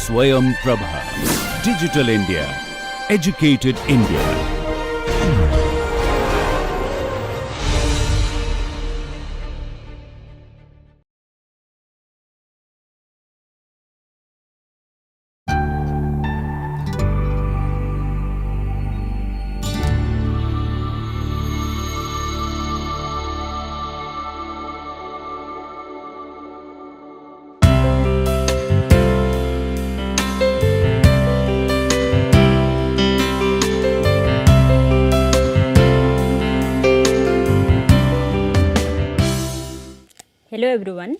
Swayam Prabha. Digital India. Educated India. Hello everyone.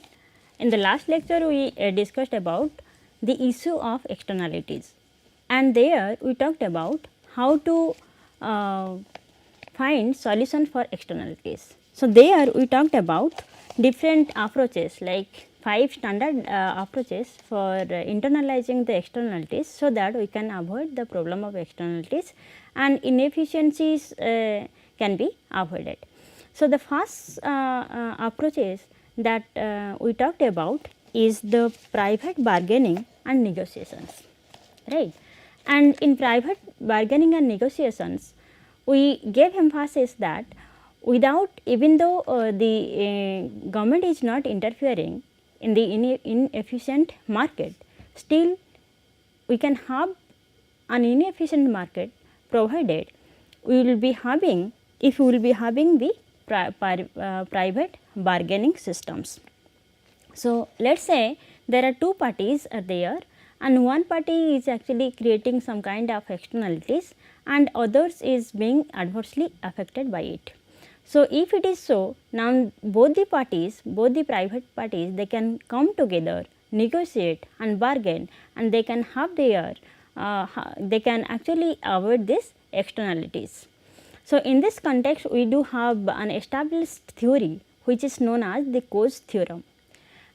In the last lecture we discussed about the issue of externalities, and there we talked about how to find solution for externalities. So, there we talked about different approaches like 5 standard approaches for internalizing the externalities, so that we can avoid the problem of externalities and inefficiencies can be avoided. So, the first approaches that we talked about is the private bargaining and negotiations, right. And in private bargaining and negotiations, we gave emphasis that without, even though the government is not interfering in the inefficient market, still we can have an inefficient market provided we will be having, if we will be having the private bargaining systems. So, let us say there are two parties are there, and one party is actually creating some kind of externalities and others is being adversely affected by it. So, if it is so, now both the parties, both the private parties, they can come together, negotiate and bargain, and they can have their they can actually avoid these externalities. So, in this context we do have an established theory which is known as the Coase theorem.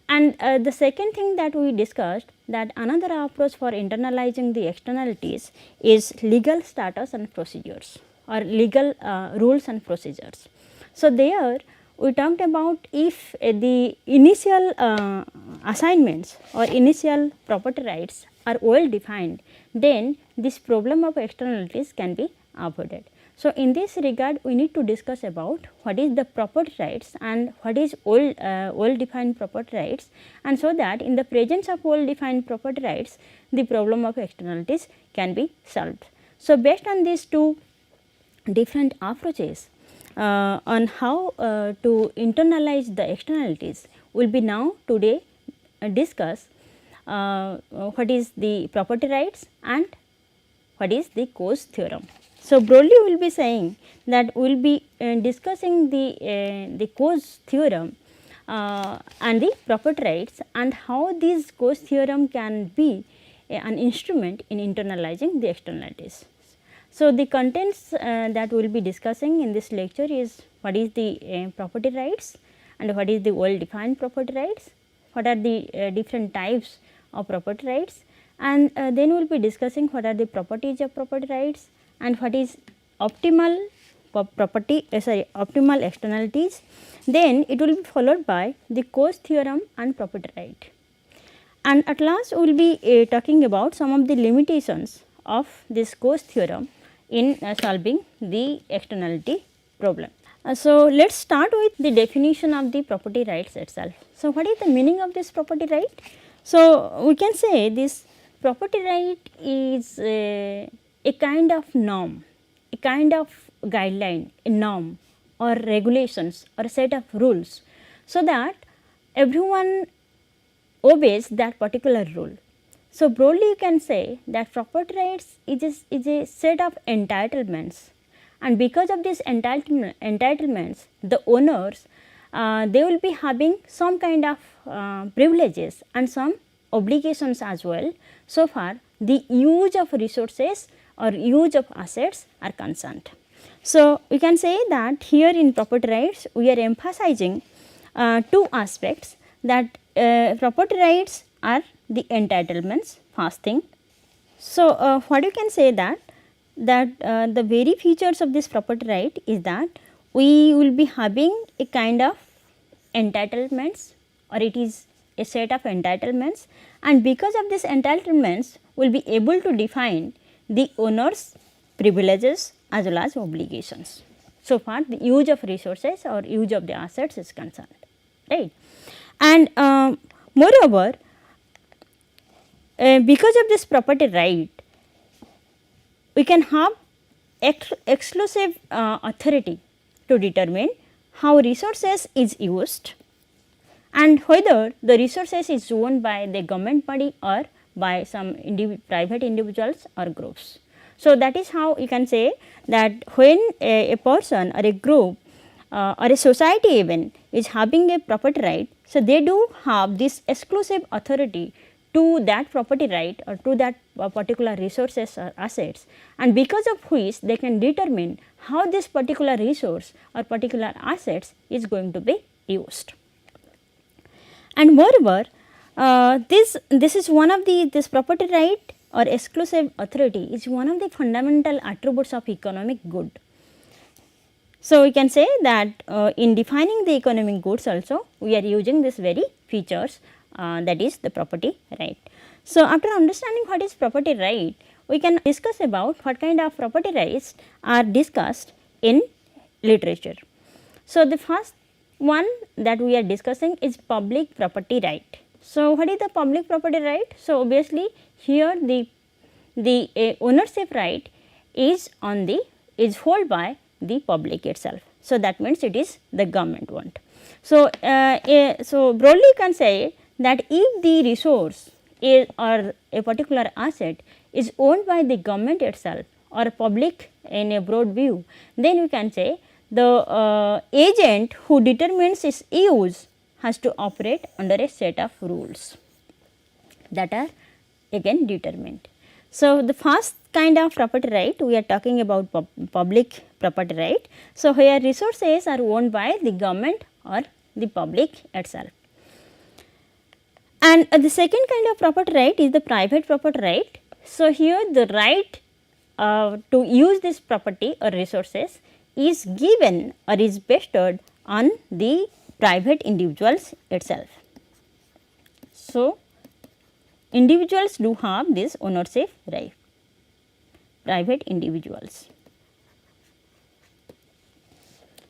And the second thing that we discussed, that another approach for internalizing the externalities is legal status and procedures, or legal rules and procedures. So, there we talked about if the initial assignments or initial property rights are well defined, then this problem of externalities can be avoided. So, in this regard we need to discuss about what is the property rights and what is well defined property rights, and so that in the presence of well defined property rights the problem of externalities can be solved. So, based on these two different approaches on how to internalize the externalities, we will be now today discuss what is the property rights and what is the Coase theorem. So, broadly we will be saying that we will be discussing the Coase theorem and the property rights, and how this Coase theorem can be an instrument in internalizing the externalities. So, the contents that we will be discussing in this lecture is what is the property rights and what is the well defined property rights, what are the different types of property rights, and then we will be discussing what are the properties of property rights and what is optimal optimal externalities. Then it will be followed by the Coase theorem and property right, and at last we will be talking about some of the limitations of this Coase theorem in solving the externality problem. So, let us start with the definition of the property rights itself. So, what is the meaning of this property right? So, we can say this property right is a kind of norm, a kind of guideline, a norm or regulations or a set of rules, so that everyone obeys that particular rule. So, broadly you can say that property rights is a set of entitlements, and because of these entitlements the owners they will be having some kind of privileges and some obligations as well, so far the use of resources or use of assets are concerned. So, we can say that here in property rights we are emphasizing two aspects, that property rights are the entitlements, first thing. So, what you can say that the very features of this property right is that we will be having a kind of entitlements, or it is a set of entitlements, and because of these entitlements will be able to define the owner's privileges as well as obligations. So far the use of resources or use of the assets is concerned, right. And moreover, because of this property right, we can have exclusive authority to determine how resources is used and whether the resources is owned by the government body or by some private individuals or groups. So, that is how you can say that when a person or a group or a society even is having a property right, so they do have this exclusive authority to that property right or to that particular resources or assets, and because of which they can determine how this particular resource or particular assets is going to be used. And moreover, this is one of this property right or exclusive authority is one of the fundamental attributes of economic good. So, we can say that in defining the economic goods also we are using this very features, that is the property right. So, after understanding what is property right, we can discuss about what kind of property rights are discussed in literature. So, the first one that we are discussing is public property right. So, what is the public property right? So, obviously here the ownership right is held by the public itself. So, that means it is the government one. So, so broadly you can say that if the resource is or a particular asset is owned by the government itself or public in a broad view, then we can say the agent who determines its use has to operate under a set of rules that are again determined. So, the first kind of property right we are talking about public property right. So, here resources are owned by the government or the public itself. And the second kind of property right is the private property right. So, here the right to use this property or resources is given or is bestowed on the private individuals itself. So, individuals do have this ownership right, private individuals,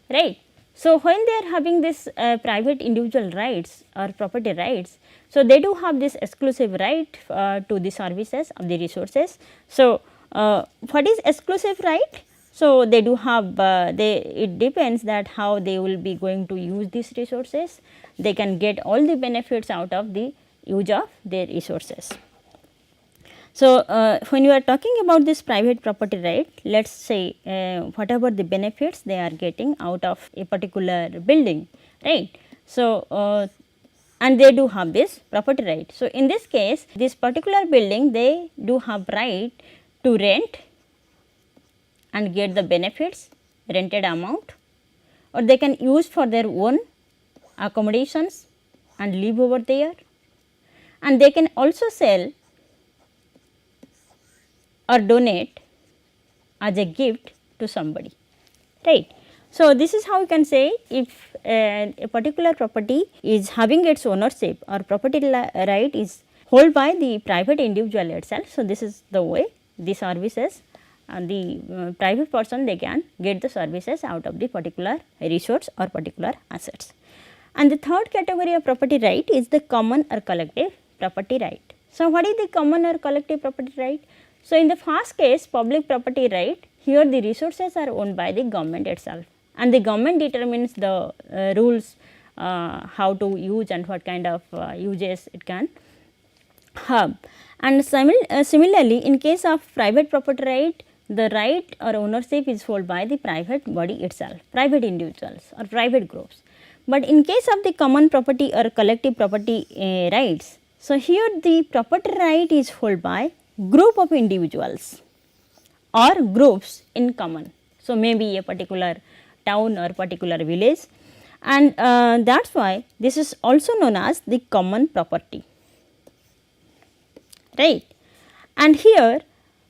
right. So, when they are having this private individual rights or property rights, so they do have this exclusive right to the services of the resources. So, what is exclusive right? So, they do have it depends that how they will be going to use these resources. They can get all the benefits out of the use of their resources. So, when you are talking about this private property right, let us say whatever the benefits they are getting out of a particular building, right. So, and they do have this property right. So, in this case this particular building they do have right to rent and get the benefits, rented amount, or they can use for their own accommodations and live over there, and they can also sell or donate as a gift to somebody, right. So, this is how you can say if a particular property is having its ownership or property right is held by the private individual itself. So, this is the way the services the private person they can get the services out of the particular resource or particular assets. And the third category of property right is the common or collective property right. So, what is the common or collective property right? So, in the first case public property right, here the resources are owned by the government itself and the government determines the rules how to use and what kind of uses it can have. And similarly, in case of private property right, the right or ownership is held by the private body itself, private individuals or private groups. But in case of the common property or collective property rights, so here the property right is held by group of individuals or groups in common. So, maybe a particular town or particular village, and that is why this is also known as the common property, right. And here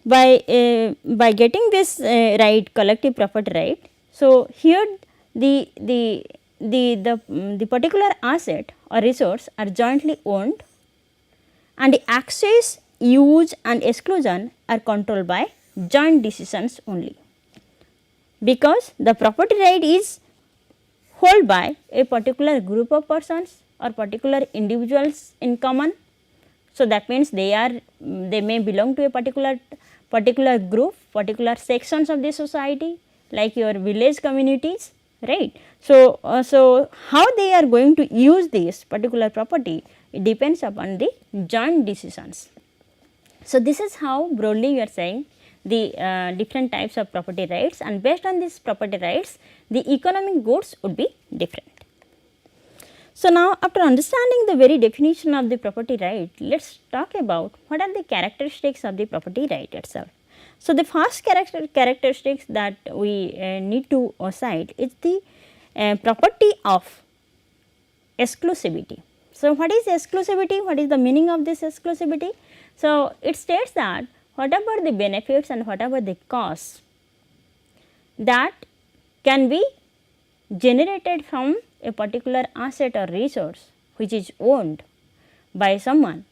by getting this right, collective property right, so here the the particular asset or resource are jointly owned and the access, use and exclusion are controlled by joint decisions only, because the property right is held by a particular group of persons or particular individuals in common. So, that means they may belong to a particular group, particular sections of the society, like your village communities, right. So, how they are going to use this particular property, it depends upon the joint decisions. So, this is how broadly we are saying the different types of property rights, and based on these property rights the economic goods would be different. So, now after understanding the very definition of the property right, let us talk about what are the characteristics of the property right itself. So, the first characteristics that we need to cite is the property of exclusivity. So, what is exclusivity? What is the meaning of this exclusivity? So, it states that whatever the benefits and whatever the costs that can be generated from a particular asset or resource which is owned by someone,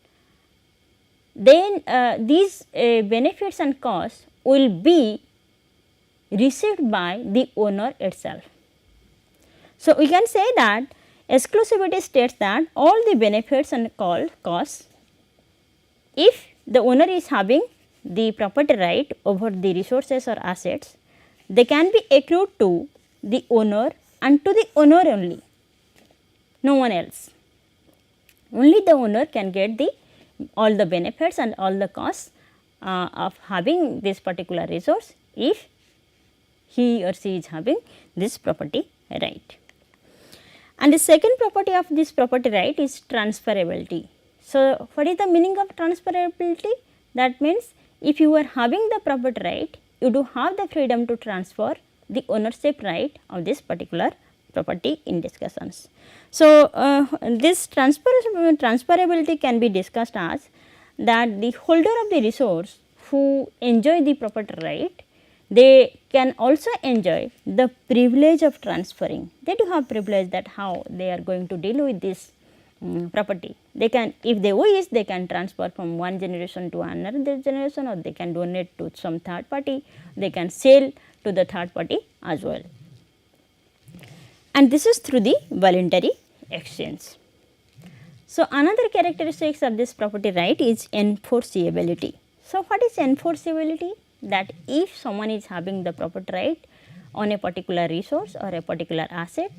then these benefits and costs will be received by the owner itself. So, we can say that exclusivity states that all the benefits and costs, if the owner is having the property right over the resources or assets, they can be accrued to the owner and to the owner only, no one else. Only the owner can get all the benefits and all the costs of having this particular resource if he or she is having this property right. And the second property of this property right is transferability. So, what is the meaning of transferability? That means if you are having the property right, you do have the freedom to transfer the ownership right of this particular property in discussions. So, this transferability can be discussed as that the holder of the resource who enjoy the property right, they can also enjoy the privilege of transferring. They do have privilege that how they are going to deal with this property. They can, if they wish, they can transfer from one generation to another generation, or they can donate to some third party, they can sell to the third party as well. And this is through the voluntary exchange. So, another characteristics of this property right is enforceability. So, what is enforceability? That if someone is having the property right on a particular resource or a particular asset,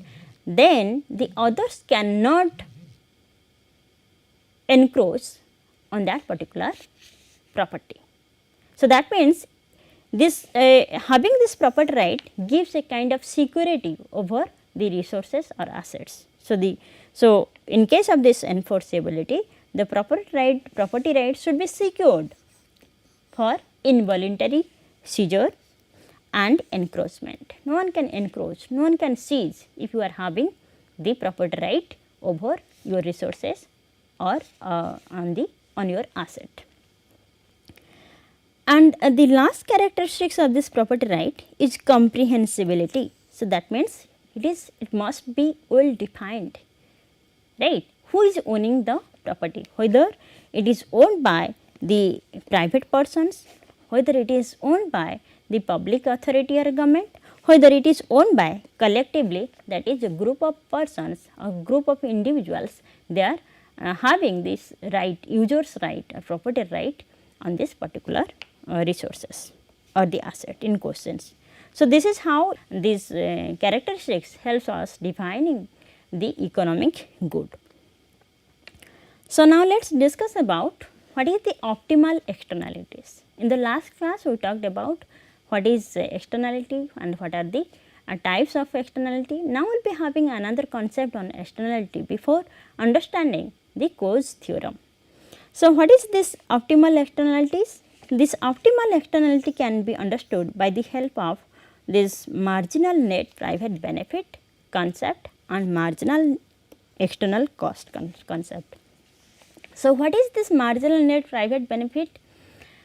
then the others cannot encroach on that particular property. So, that means this having this property right gives a kind of security over the resources or assets. So, in case of this enforceability, the property right should be secured for involuntary seizure and encroachment. No one can encroach, no one can seize if you are having the property right over your resources or on your asset. And the last characteristics of this property right is comprehensibility. So, that means it must be well defined, right. Who is owning the property, whether it is owned by the private persons, whether it is owned by the public authority or government, whether it is owned by collectively, that is a group of persons, a group of individuals, they are having this right, user's right or property right on this particular resources or the asset in questions. So, this is how these characteristics helps us defining the economic good. So, now let us discuss about what is the optimal externalities. In the last class we talked about what is externality and what are the types of externality. Now, we will be having another concept on externality before understanding the Coase theorem. So, what is this optimal externalities? This optimal externality can be understood by the help of this marginal net private benefit concept and marginal external cost concept. So, what is this marginal net private benefit?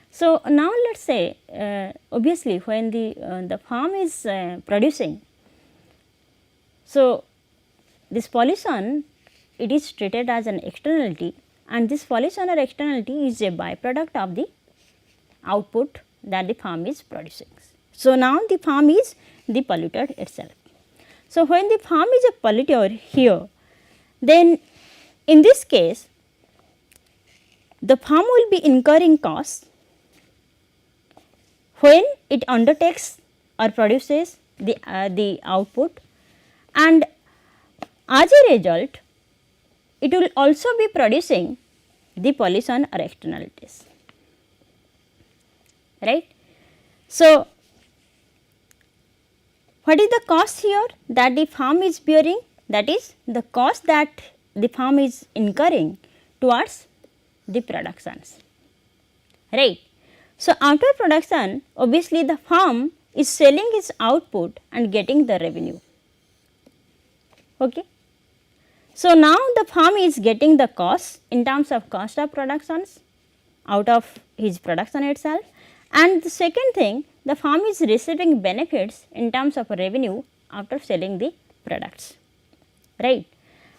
So, now let us say obviously when the firm is producing, so this pollution, it is treated as an externality, and this pollution or externality is a byproduct of the output that the farm is producing. So, now the farm is the polluter itself. So, when the farm is a polluter here, then in this case the farm will be incurring costs when it undertakes or produces the output, and as a result it will also be producing the pollution or externalities, right. So, what is the cost here that the farm is bearing? That is the cost that the farm is incurring towards the productions, right. So, after production, obviously the farm is selling its output and getting the revenue. Okay. So, now the farm is getting the cost in terms of cost of productions out of his production itself, and the second thing, the farm is receiving benefits in terms of revenue after selling the products, right.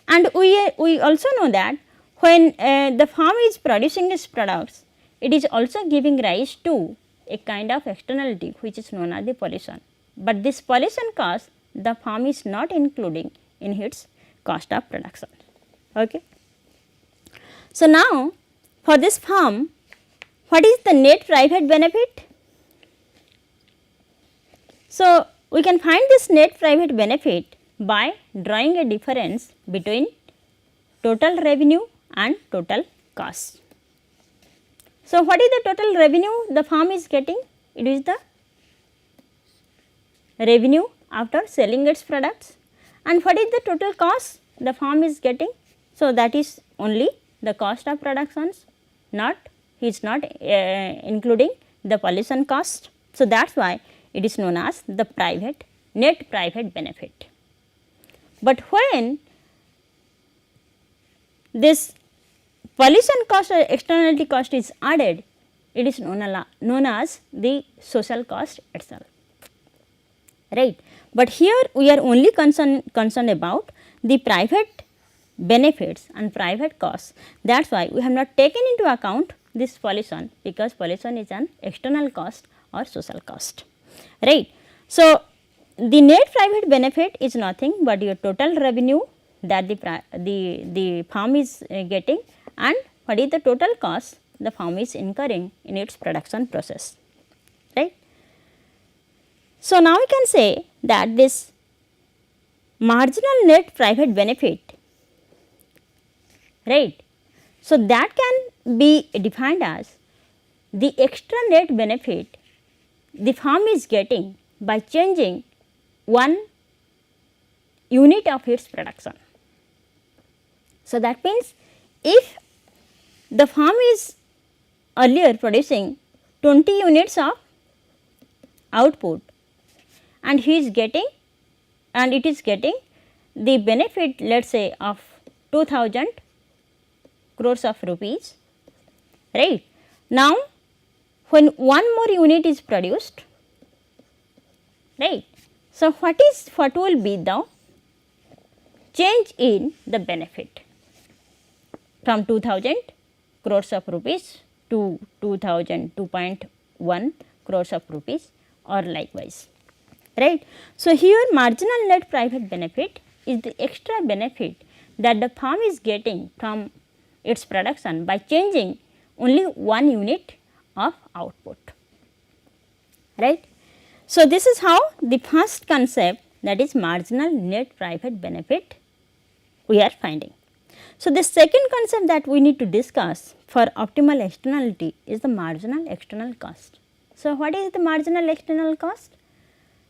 And we also know that when the farm is producing its products, it is also giving rise to a kind of externality which is known as the pollution, but this pollution cost the farm is not including in its cost of production. Okay. So, now for this farm, what is the net private benefit? So, we can find this net private benefit by drawing a difference between total revenue and total cost. So, what is the total revenue the farm is getting? It is the revenue after selling its products, and what is the total cost the farm is getting? So, that is only the cost of productions, not he is not including the pollution cost. So, that is why it is known as the private net private benefit. But when this pollution cost or externality cost is added, it is known as the social cost itself, right. But here we are only concerned about the private benefits and private costs. That is why we have not taken into account this pollution, because pollution is an external cost or social cost, right. So, the net private benefit is nothing but your total revenue that the farm is getting, and what is the total cost the farm is incurring in its production process, right. So, now we can say that this marginal net private benefit, right. So, that can be defined as the extra net benefit the farm is getting by changing one unit of its production. So, that means if the farm is earlier producing 20 units of output, and he is getting and it is getting the benefit, let us say, of 2000 crores of rupees, right. Now, when one more unit is produced, right. So, what will be the change in the benefit from 2000 crores of rupees to 2.1 crores of rupees or likewise, right. So, here marginal net private benefit is the extra benefit that the farm is getting from its production by changing only one unit of output, right. So, this is how the first concept, that is marginal net private benefit, we are finding. So, the second concept that we need to discuss for optimal externality is the marginal external cost. So, what is the marginal external cost?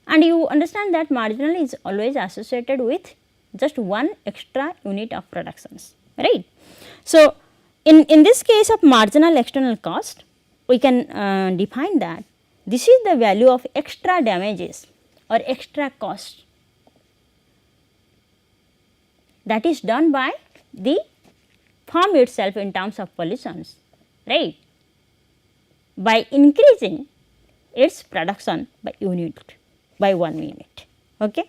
And you understand that marginal is always associated with just one extra unit of productions, right. So, in this case of marginal external cost, we can define that this is the value of extra damages or extra cost that is done by the farm itself in terms of pollutions, right, by increasing its production by 1 unit. Okay.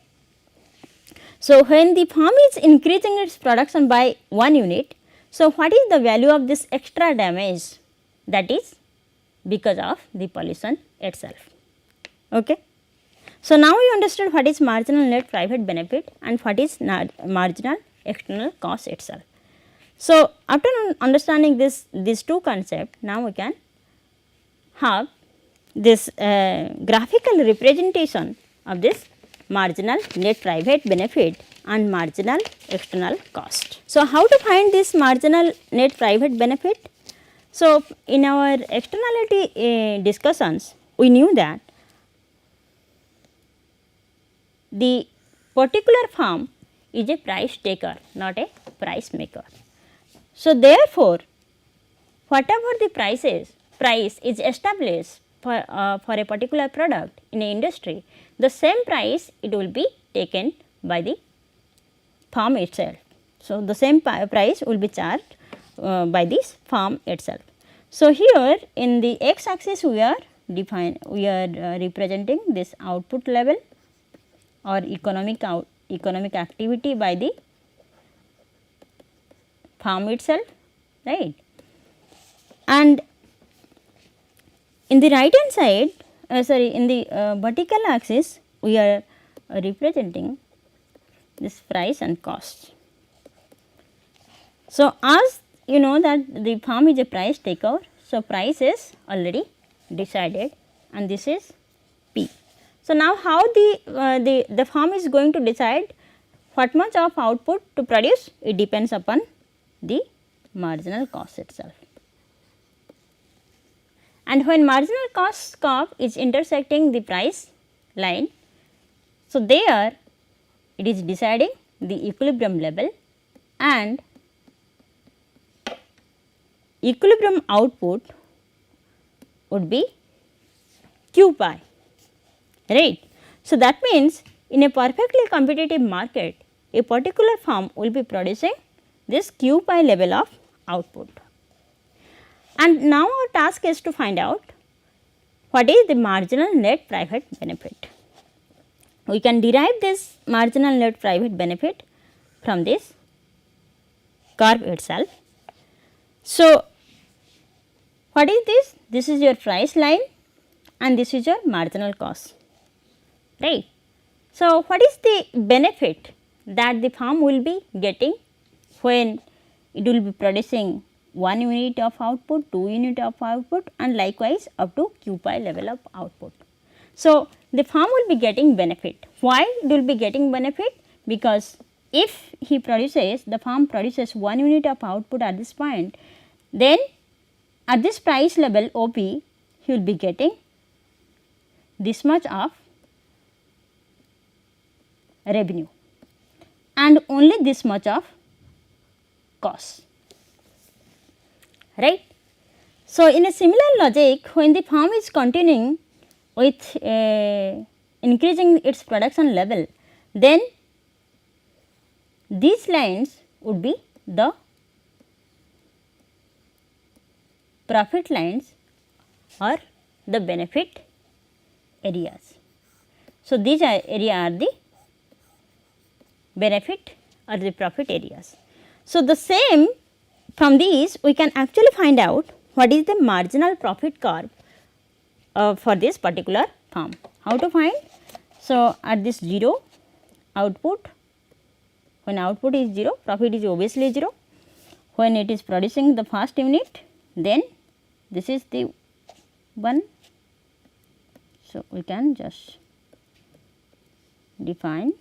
So, when the farm is increasing its production by 1 unit, so what is the value of this extra damage? That is because of the pollution itself. Okay. So, now we understood what is marginal net private benefit and what is marginal external cost itself. So, after understanding these two concepts, now we can have this graphical representation of this marginal net private benefit and marginal external cost. So, how to find this marginal net private benefit? So, in our externality discussions, we knew that the particular firm is a price taker, not a price maker. So, therefore, whatever the price is established for a particular product in a industry, the same price it will be taken by the firm itself. So, the same price will be charged by this firm itself. So, here in the x axis we are representing this output level or economic activity by the firm itself, right. And in the right hand side, in the vertical axis, we are representing this price and cost. So, as you know that the firm is a price taker, so price is already decided and this is P. So, now how the firm is going to decide what much of output to produce? It depends upon the marginal cost itself. And when marginal cost curve is intersecting the price line, so there it is deciding the equilibrium level and equilibrium output would be Q pi, right. So, that means in a perfectly competitive market, a particular firm will be producing this Q pi level of output. And now our task is to find out what is the marginal net private benefit. We can derive this marginal net private benefit from this curve itself. So, what is this? This is your price line and this is your marginal cost, right. So, what is the benefit that the firm will be getting when it will be producing 1 unit of output, 2 unit of output and likewise up to Q pi level of output. So, the firm will be getting benefit. Why it will be getting benefit? Because if he produces, the firm produces 1 unit of output at this point, then at this price level OP, he will be getting this much of revenue and only this much of cost, right. So, in a similar logic, when the firm is continuing with increasing its production level, then these lines would be the profit lines or the benefit areas. So, these area are the benefit or the profit areas. So, the same from these we can actually find out what is the marginal profit curve for this particular firm. How to find? So, at this 0 output, when output is 0, profit is obviously 0. When it is producing the first unit, then this is the one. So, we can just define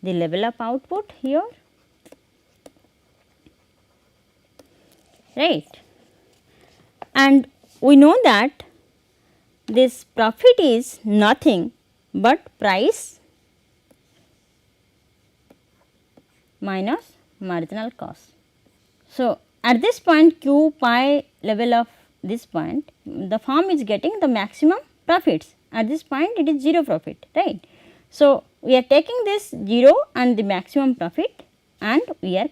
the level of output here, right. And we know that this profit is nothing but price minus marginal cost. So, at this point Q pi level of this point, the firm is getting the maximum profits. At this point it is 0 profit, right. So, we are taking this 0 and the maximum profit and we are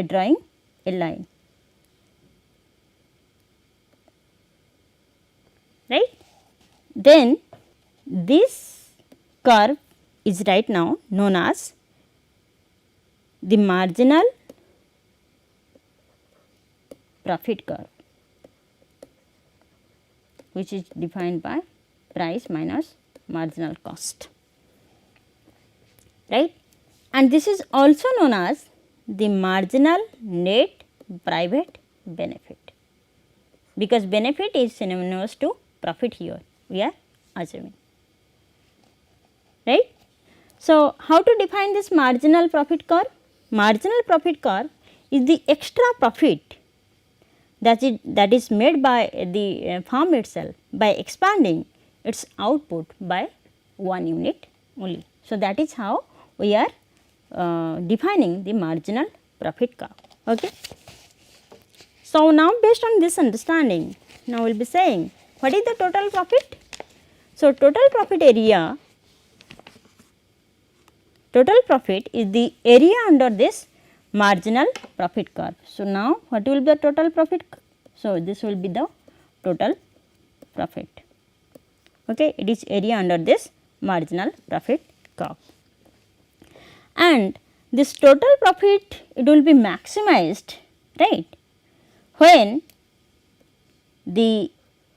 drawing a line, right. Then this curve is right now known as the marginal profit curve, which is defined by price minus marginal cost, right. And this is also known as the marginal net private benefit, because benefit is synonymous to profit here we are assuming, right. So, how to define this marginal profit curve? Marginal profit curve is the extra profit that is made by the firm itself by expanding its output by 1 unit only. So, that is how we are defining the marginal profit curve. Okay. So, now based on this understanding, now we will be saying what is the total profit? So, total profit area, total profit is the area under this marginal profit curve. So, now what will be the total profit? So, this will be the total profit. Okay. It is area under this marginal profit curve. And this total profit, it will be maximized, right, when the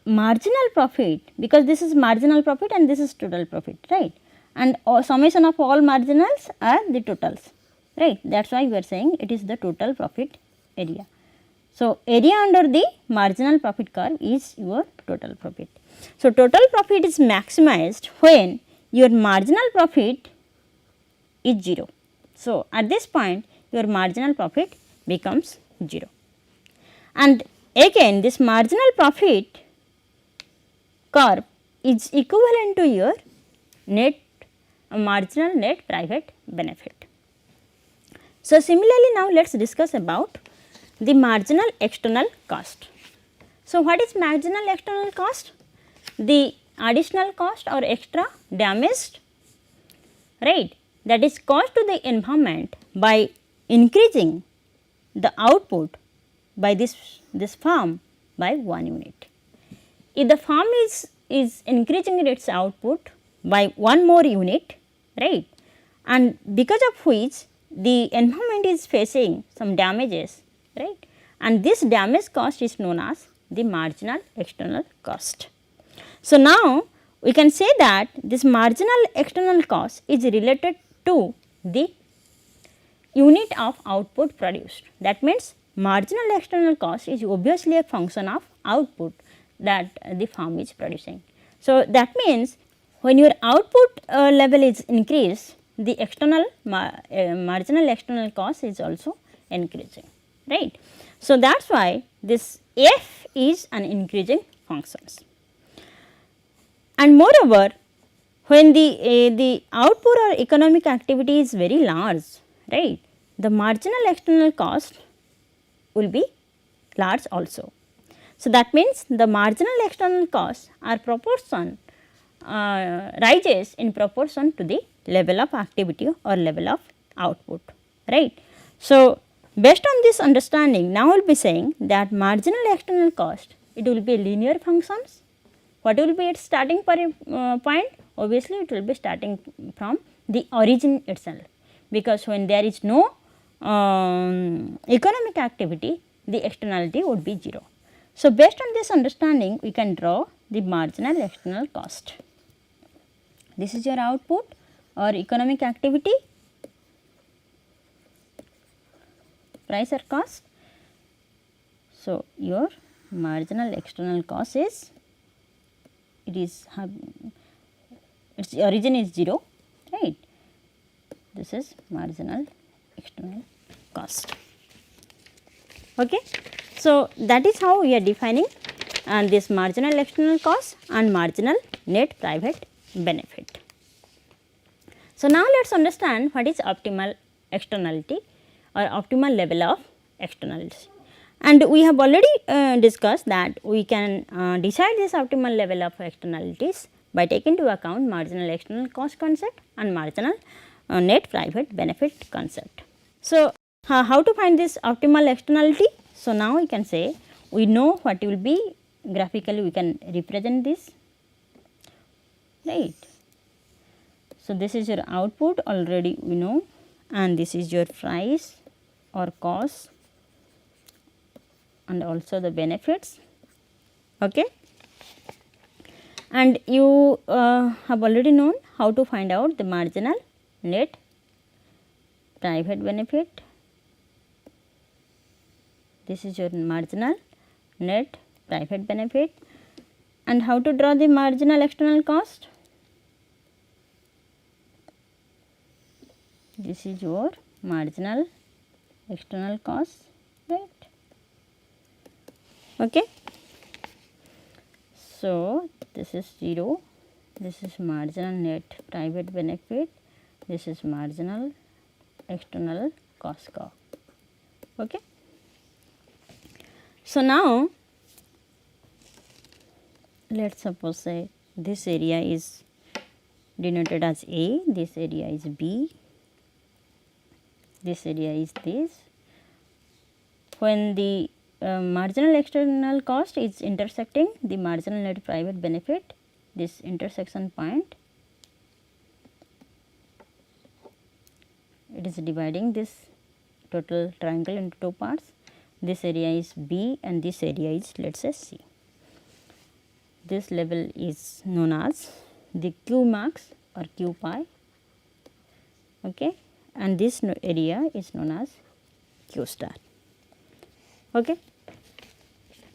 marginal profit, because this is marginal profit and this is total profit, right, and summation of all marginals are the totals, right. That is why we are saying it is the total profit area. So, area under the marginal profit curve is your total profit. So, total profit is maximized when your marginal profit is 0. So, at this point your marginal profit becomes 0, and again this marginal profit curve is equivalent to your net marginal net private benefit. So, similarly now let us discuss about the marginal external cost. So, what is marginal external cost? The additional cost or extra damaged, right, that is caused to the environment by increasing the output by this farm by 1 unit. If the farm is increasing its output by 1 more unit, right, and because of which the environment is facing some damages, right, and this damage cost is known as the marginal external cost. So, now we can say that this marginal external cost is related to the unit of output produced. That means, marginal external cost is obviously a function of output that the firm is producing. So, that means, when your output level is increased, the external marginal external cost is also increasing, right. So, that is why this F is an increasing functions. And moreover, when the output or economic activity is very large, right, the marginal external cost will be large also. So, that means, the marginal external costs are rises in proportion to the level of activity or level of output, right. So, based on this understanding, now we will be saying that marginal external cost, it will be linear functions. What will be its starting point? Obviously, it will be starting from the origin itself, because when there is no economic activity, the externality would be 0. So, based on this understanding, we can draw the marginal external cost. This is your output or economic activity, price or cost. So, your marginal external cost is, its origin is 0, right. This is marginal external cost. Okay. So, that is how we are defining this marginal external cost and marginal net private benefit. So, now let us understand what is optimal externality or optimal level of externality. And we have already discussed that we can decide this optimal level of externalities by taking into account marginal external cost concept and marginal net private benefit concept. So, how to find this optimal externality? So, now we can say we know what will be graphically we can represent this, right. So, this is your output already we know, and this is your price or cost and also the benefits. Okay. And you have already known how to find out the marginal net private benefit. This is your marginal net private benefit, and how to draw the marginal external cost. This is your marginal external cost, right. Okay. So, this is 0, this is marginal net private benefit, this is marginal external cost curve. Okay. So, now let us suppose say this area is denoted as A, this area is B, this area is this. When the marginal external cost is intersecting the marginal net private benefit, this intersection point, it is dividing this total triangle into two parts. This area is B and this area is, let us say, C. This level is known as the Q max or Q pi, okay, and this area is known as Q star. Okay.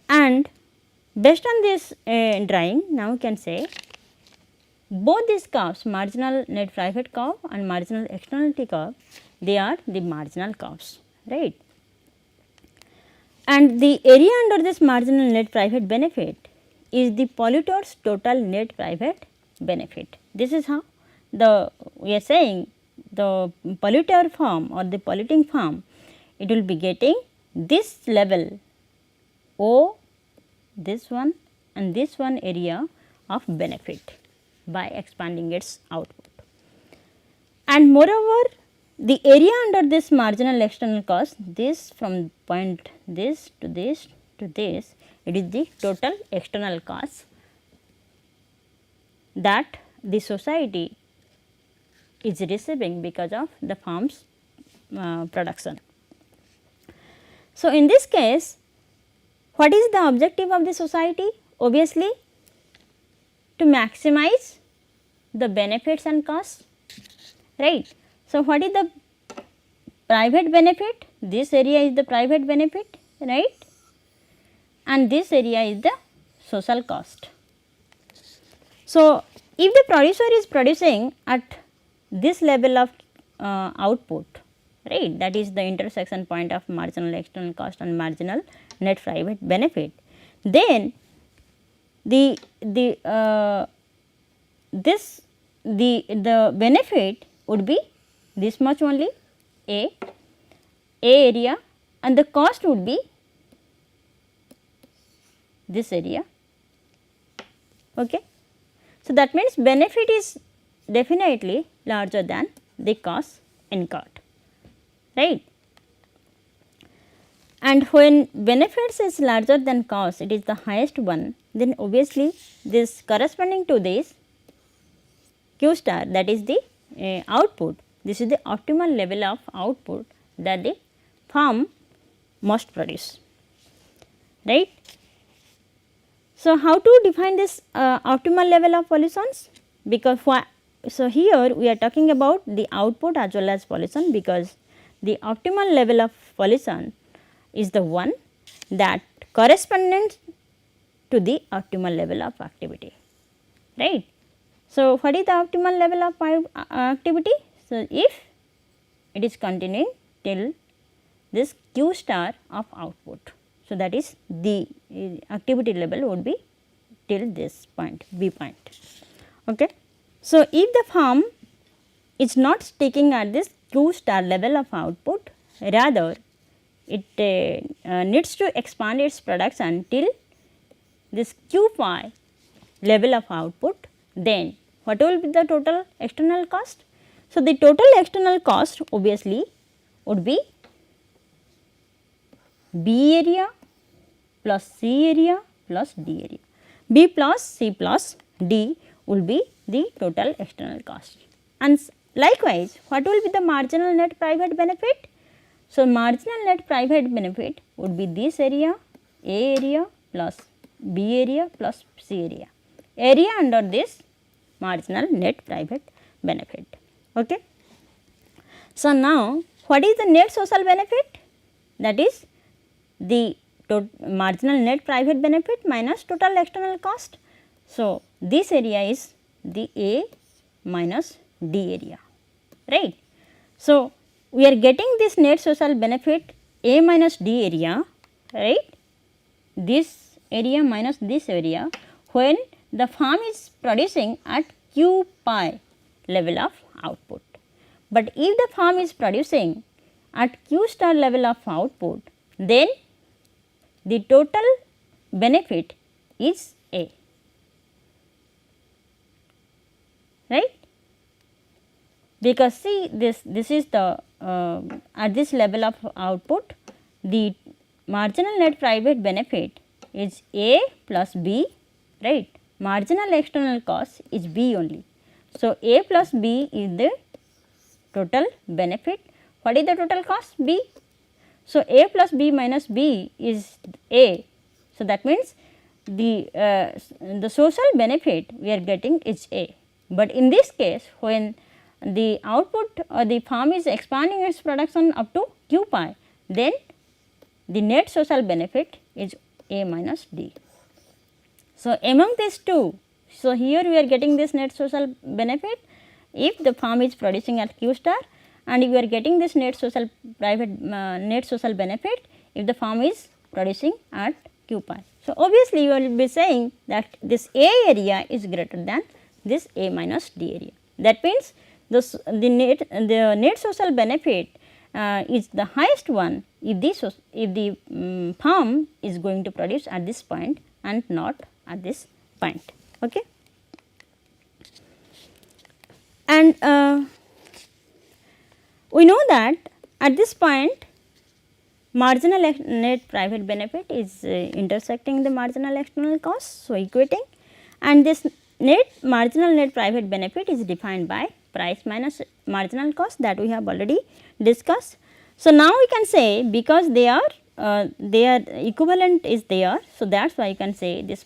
And based on this drawing, now we can say both these curves, marginal net private curve and marginal externality curve, they are the marginal curves, right. And the area under this marginal net private benefit is the polluter's total net private benefit. This is how we are saying the polluter firm or the polluting firm, it will be getting this level O, this one and this one area of benefit by expanding its output. And moreover, the area under this marginal external cost, this from point this to this to this, it is the total external cost that the society is receiving because of the firm's production. So, in this case, what is the objective of the society? Obviously, to maximize the benefits and costs, right. So, what is the private benefit? This area is the private benefit, right, and this area is the social cost. So, if the producer is producing at this level of output, right, that is the intersection point of marginal external cost and marginal net private benefit, then the benefit would be this much only A area, and the cost would be this area. Okay. So, that means benefit is definitely larger than the cost incurred, right. And when benefits is larger than cost, it is the highest one, then obviously this corresponding to this Q star, that is the output, this is the optimal level of output that the firm must produce, right. So, how to define this optimal level of pollutions? Because so here we are talking about the output as well as pollution, because the optimal level of pollution is the one that corresponds to the optimal level of activity, right. So, what is the optimal level of activity? So, if it is continuing till this Q star of output. So, that is the activity level would be till this point, B point. Okay. So, if the firm is not sticking at this Q star level of output, rather it needs to expand its production till this Q pi level of output, then what will be the total external cost? So, the total external cost obviously would be B area plus C area plus D area. B plus C plus D will be the total external cost. And likewise, what will be the marginal net private benefit? So, marginal net private benefit would be this area, A area plus B area plus C area, area under this marginal net private benefit. Okay. So, now what is the net social benefit? That is the marginal net private benefit minus total external cost. So, this area is the A minus D area, right. So, we are getting this net social benefit A minus D area, right, this area minus this area when the firm is producing at Q pi level of output. But if the firm is producing at Q star level of output, then the total benefit is A, right, because see this is the at this level of output, the marginal net private benefit is A plus B, right, marginal external cost is B only. So, A plus B is the total benefit. What is the total cost? B. So, A plus B minus B is A. So, that means the social benefit we are getting is A, but in this case when the output or the firm is expanding its production up to Q pi, then the net social benefit is A minus D. So, among these two, so here we are getting this net social benefit if the firm is producing at Q star, and we are getting this net social benefit if the firm is producing at Q pi. So, obviously, you will be saying that this A area is greater than this A minus D area. That means, the net social benefit is the highest one if the firm is going to produce at this point and not at this point. Okay. And we know that at this point marginal net private benefit is intersecting the marginal external cost, so equating, and this marginal net private benefit is defined by price minus marginal cost that we have already discussed. So, now we can say because they are equivalent is there, so that is why you can say this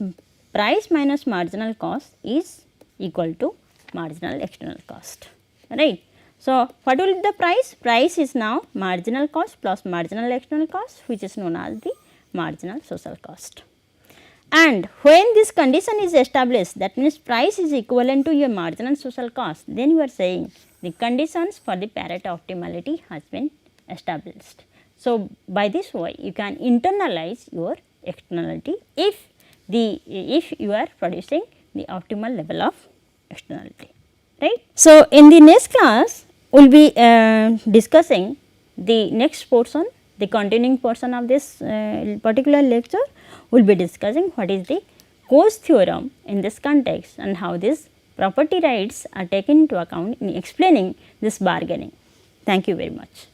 price minus marginal cost is equal to marginal external cost, right. So, what will be the price? Price is now marginal cost plus marginal external cost, which is known as the marginal social cost. And when this condition is established, that means price is equivalent to your marginal social cost, then you are saying the conditions for the Pareto optimality has been established. So, by this way you can internalize your externality if you are producing the optimal level of externality, right. So, in the next class we will be discussing the next portion, the continuing portion of this particular lecture. We will be discussing what is the Coase theorem in this context and how these property rights are taken into account in explaining this bargaining. Thank you very much.